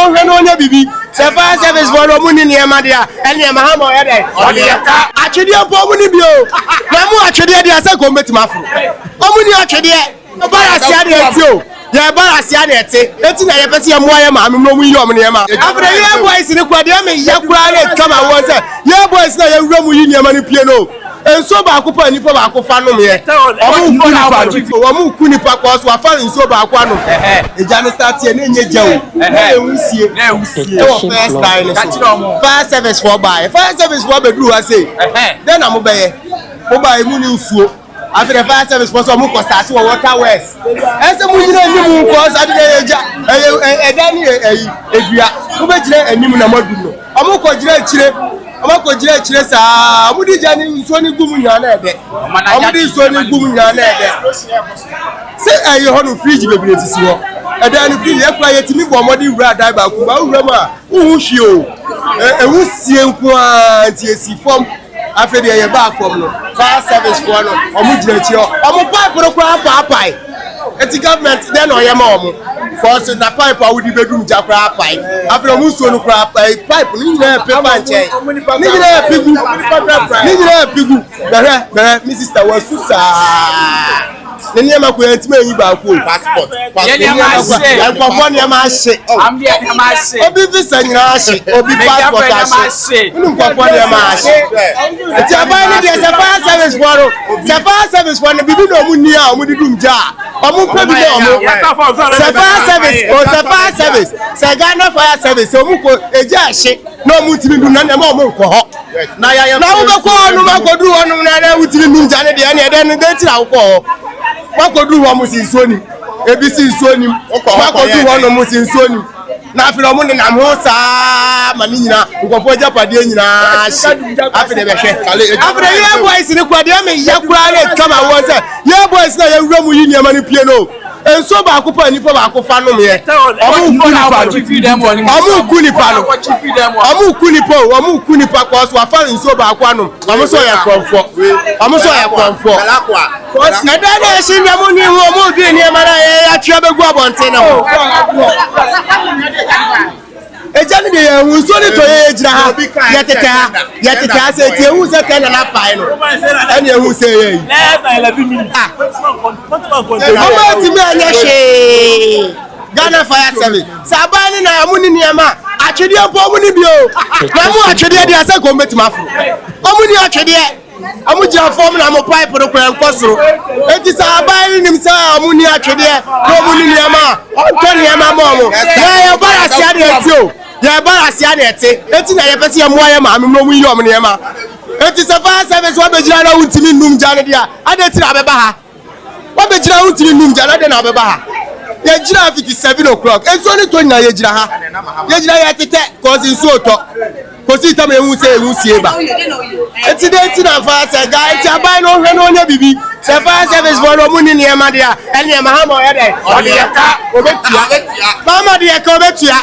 no hwe no nya bibi se fire service for no muni niema dia ene ma ha mo ye dey atwede po muni bio na mu atwede dia se ko metima afro omuni atwede bara sia dia ti o ya bara sia na eti na ye pese ye mo aye ma no mu yi om niema afro ye boys ni kwa dia me ye kura na kama won se ye boys na ye wura mu yi niema ni pie no enso ba akopọ nipa ba akofa no me omu kunipa ko so afa enso ba akwa no eja no start ye na enye jawo na ewusie first time fire service for be duru ha say then am be ye mo ba emu ni nsuo after the fire service for so mo ko start wo water west ese mo nyina anim ko sa de eja eda ni edua mo be gire anim na madu no omo ko gire akire amako jire chire sa amudi jani so ni gumu nya na ede amudi so ni gumu nya na ede se ayi ho no fridge bebre tisi ho ede ani fridge e kwa yetimi bo modi wura dai ba ku ba wura ma uhu hwie o ehu sie nko a ti esi form afede ye ba form no fire service for no omu jire chi ho omu pipe ro kwa papai eti government den oyema omu for so na pipe awudi bedum jakra pipe after omu so no kra pipe ni nyina paper nche ni nyina pigu bere mi sister was susa ni ma ko yantima yi ba ko passport ni ma hye obi visa nyina hye obi passport hye ni nkofo ni ma hye eti aban ni de se fire service for no bibi no mu ni a omu didum ja omu pe bi no omu fire service se Ghana fire service omu ko eja hye na omu timi dum na ma omu nko ho na ya na wo be ko onu ma ko du onu na na wutimi dum ja ne de ne de ne de tira wo ko wakodu ho musinsoni ebisinsoni wakodu ho no musinsoni na afiro mu na ho saa ma ni nyina nkofo japade nyina afide be hwe afide ye boys ni kwade me ye kura na kama won se ye boys na ye wura mu yi niam ni pie no enso ba akopọ nipa ba akofa no me omu kunipa ko so afa enso ba akwa no omu so ya konfo na dada shi na mu ni wo mu bi ni mara ya twa begu abonte na ho ejani de ehun so ni to ye jira ha yeteta se ti ehun se kan na pai no eni ehun se ye yi 11 minutes omo ti me anya she Ghana fire service sabani na amu ni niama atwede opo mu ni bio na mu atwede de ase ko metima afro omu ni atwede amu jira form na mo pipe no kwa nkosoro eti sabani nim sa amu ni atwede ko mu ni niama onto niama mo mo ya bara sia de etio ya bara sia de eti na ye pese ye mo aye ma no mu yi om niama eti se fire service wa be jira na wuntimi num jane dia ade ti na beba ha wa be jira wuntimi num jane ade na beba ha ye jira 57 o'clock enso ni to nya ye jira ha ye jira ye tete cause nso to kosi tam ehun sie ba eti de ti na fa se ga eti abai no hwe no nya bibi se fire service for no muni niema dia ene ma ha mo ye dey obetia mama dia ka obetia